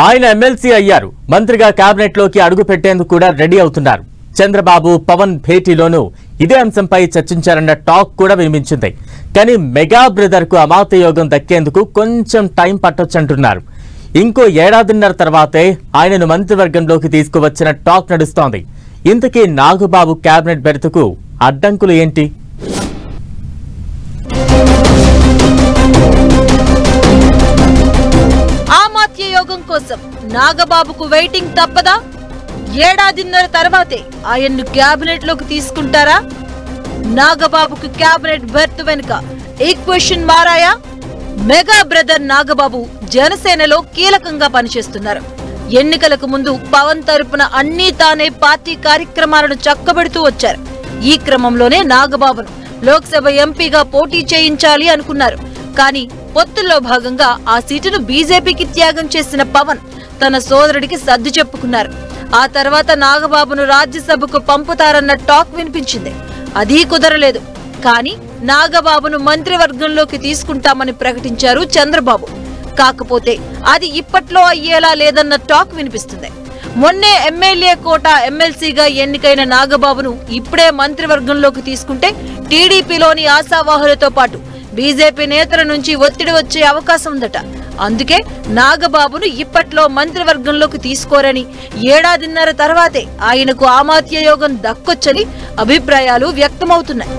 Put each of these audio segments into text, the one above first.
ఆయన ఎమ్మెల్సీ అయ్యారు. మంత్రిగా కేబినెట్ లోకి అడుగు పెట్టేందుకు కూడా రెడీ అవుతున్నారు. చంద్రబాబు పవన్ భేటీలోనూ ఇదే అంశంపై చర్చించారన్న టాక్ కూడా వినిపించింది. కానీ మెగా బ్రదర్ కు అమాత్య యోగం దక్కేందుకు కొంచెం టైం పట్టొచ్చంటున్నారు. ఇంకో ఏడాదిన్నర తర్వాతే ఆయనను మంత్రివర్గంలోకి తీసుకువచ్చిన టాక్ నడుస్తోంది. ఇంతకీ నాగబాబు కేబినెట్ బెర్తుకు అడ్డంకులు ఏంటి? అమాత్య యోగం కోసం నాగబాబుకు వెయిటింగ్ తప్పదా? ఏడాదిన్నర తర్వాతే ఆయన్ను కేబినెట్ లోకి తీసుకుంటారా? నాగబాబుకు కేబినెట్ బెర్త్ వెనుక ఈక్వేషన్ మారాయా? మెగా బ్రదర్ నాగబాబు జనసేనలో కీలకంగా పనిచేస్తున్నారు. ఎన్నికలకు ముందు పవన్ తరపున అన్నీ తానే పార్టీ కార్యక్రమాలను చక్కబెడుతూ వచ్చారు. ఈ క్రమంలోనే నాగబాబును లోక్సభ ఎంపీగా పోటీ చేయించాలి అనుకున్నారు. కానీ పొత్తుల్లో భాగంగా ఆ సీటును బీజేపీకి త్యాగం చేసిన పవన్ తన సోదరుడికి సర్ది చెప్పుకున్నారు. ఆ తర్వాత నాగబాబును రాజ్యసభకు పంపుతారన్న టాక్ వినిపించింది. అదీ కుదరలేదు. కానీ నాగబాబును మంత్రివర్గంలోకి తీసుకుంటామని ప్రకటించారు చంద్రబాబు. కాకపోతే అది ఇప్పట్లో అయ్యేలా లేదన్న టాక్ వినిపిస్తుంది. మొన్నే ఎమ్మెల్యే కోట ఎమ్మెల్సీగా ఎన్నికైన నాగబాబును ఇప్పుడే మంత్రివర్గంలోకి తీసుకుంటే టీడీపీలోని ఆశావాహులతో పాటు బీజేపీ నేతల నుంచి ఒత్తిడి వచ్చే అవకాశం ఉందట. అందుకే నాగబాబును ఇప్పట్లో మంత్రివర్గంలోకి తీసుకోరని, ఏడాదిన్నర తర్వాతే ఆయనకు అమాత్య యోగం దక్కొచ్చని అభిప్రాయాలు వ్యక్తమవుతున్నాయి.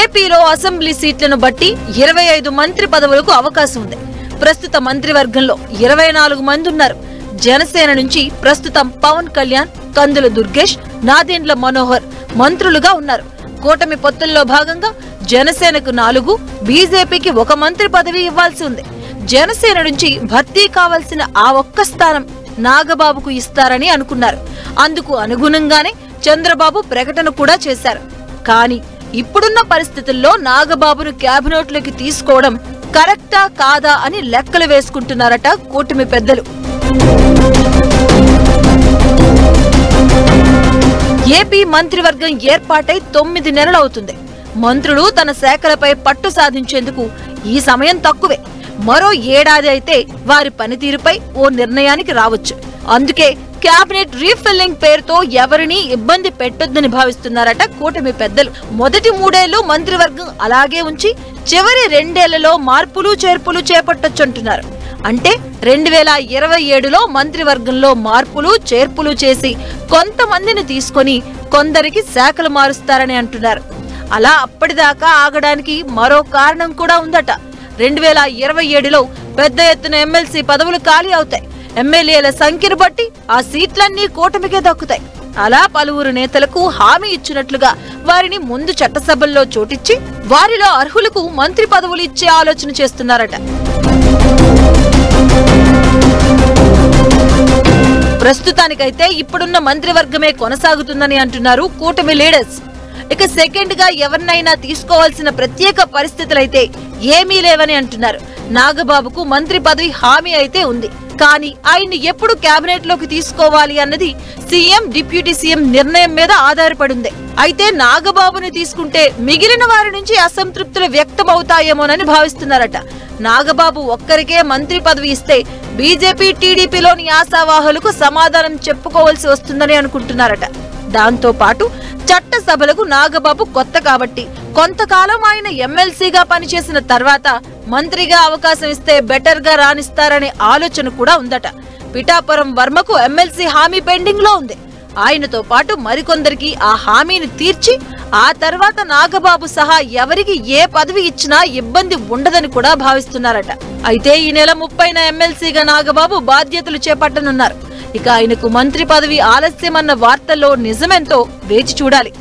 ఏపీలో అసెంబ్లీ సీట్లను బట్టి 25 మంత్రి పదవులకు అవకాశం ఉంది. ప్రస్తుత మంత్రివర్గంలో 24 మంది ఉన్నారు. జనసేన నుంచి ప్రస్తుతం పవన్ కళ్యాణ్, కందుల దుర్గేష్, నాదెండ్ల మనోహర్ మంత్రులుగా ఉన్నారు. కూటమి పొత్తుల్లో భాగంగా జనసేనకు 4, బీజేపీకి 1 మంత్రి పదవి ఇవ్వాల్సి ఉంది. జనసేన నుంచి భర్తీ కావాల్సిన ఆ ఒక్క స్థానం నాగబాబుకు ఇస్తారని అనుకున్నారు. అందుకు అనుగుణంగానే చంద్రబాబు ప్రకటన కూడా చేశారు. కానీ ఇప్పుడున్న పరిస్థితుల్లో నాగబాబును కేబినెట్లోకి తీసుకోవడం కరెక్టా కాదా అని లెక్కలు వేసుకుంటున్నారట కూటమి పెద్దలు. ఏపీ మంత్రివర్గం ఏర్పాటై 9 నెలలు అవుతుంది. మంత్రులు తన శాఖలపై పట్టు సాధించేందుకు ఈ సమయం తక్కువే. మరో ఏడాది అయితే వారి పనితీరుపై ఓ నిర్ణయానికి రావచ్చు. అందుకే కేబినెట్ రీఫిల్లింగ్ పేరుతో ఎవరినీ ఇబ్బంది పెట్టొద్దని భావిస్తున్నారట కూటమి పెద్దలు. మొదటి 3 ఏళ్లు మంత్రివర్గం అలాగే ఉంచి చివరి 2 ఏళ్లలో మార్పులు చేర్పులు చేపట్టొచ్చంటున్నారు. అంటే 2027లో మంత్రివర్గంలో మార్పులు చేర్పులు చేసి కొంతమందిని తీసుకొని కొందరికి శాఖలు మారుస్తారని అంటున్నారు. అలా అప్పటిదాకా ఆగడానికి మరో కారణం కూడా ఉందట. 2027లో పెద్ద ఎత్తున ఎమ్మెల్సీ పదవులు ఖాళీ అవుతాయి. ఎమ్మెల్యేల సంఖ్యను బట్టి ఆ సీట్లన్నీ కూటమికే దక్కుతాయి. అలా పలువురు నేతలకు హామీ ఇచ్చినట్లుగా వారిని ముందు చట్టసభల్లో చోటిచ్చి వారిలో అర్హులకు మంత్రి పదవులు ఇచ్చే ఆలోచన చేస్తున్నారట. ప్రస్తుతానికైతే ఇప్పుడున్న మంత్రివర్గమే కొనసాగుతుందని అంటున్నారు కూటమి లీడర్స్. ఇక సెకండ్ గా ఎవరినైనా తీసుకోవాల్సిన ప్రత్యేక పరిస్థితులైతే ఏమీ లేవని అంటున్నారు. నాగబాబుకు మంత్రి పదవి హామీ అయితే ఉంది. కానీ ఆయన్ని ఎప్పుడు కేబినెట్ లోకి తీసుకోవాలి అన్నది సీఎం, డిప్యూటీ సీఎం నిర్ణయం మీద ఆధారపడింది. అయితే నాగబాబుని తీసుకుంటే మిగిలిన వారి నుంచి అసంతృప్తులు వ్యక్తమవుతాయేమోనని భావిస్తున్నారట. నాగబాబు ఒక్కరికే మంత్రి పదవి ఇస్తే బీజేపీ, టీడీపీలోని ఆశావాహులకు సమాధానం చెప్పుకోవాల్సి వస్తుందని అనుకుంటున్నారట. దాంతో పాటు చట్టసభలకు నాగబాబు కొత్త కాబట్టి కొంతకాలం ఆయన ఎమ్మెల్సీగా పనిచేసిన తర్వాత మంత్రిగా అవకాశం ఇస్తే బెటర్ గా రాణిస్తారనే ఆలోచన కూడా ఉందట. పిఠాపురం వర్మకు ఎమ్మెల్సీ హామీ పెండింగ్ లో ఉంది. ఆయనతో పాటు మరికొందరికి ఆ హామీని తీర్చి ఆ తర్వాత నాగబాబు సహా ఎవరికి ఏ పదవి ఇచ్చినా ఇబ్బంది ఉండదని కూడా భావిస్తున్నారట. అయితే ఈ నెల 30న ఎమ్మెల్సీగా నాగబాబు బాధ్యతలు చేపట్టనున్నారు. ఇక ఆయనకు మంత్రి పదవి ఆలస్యమన్న వార్తల్లో నిజమెంతో వేచి చూడాలి.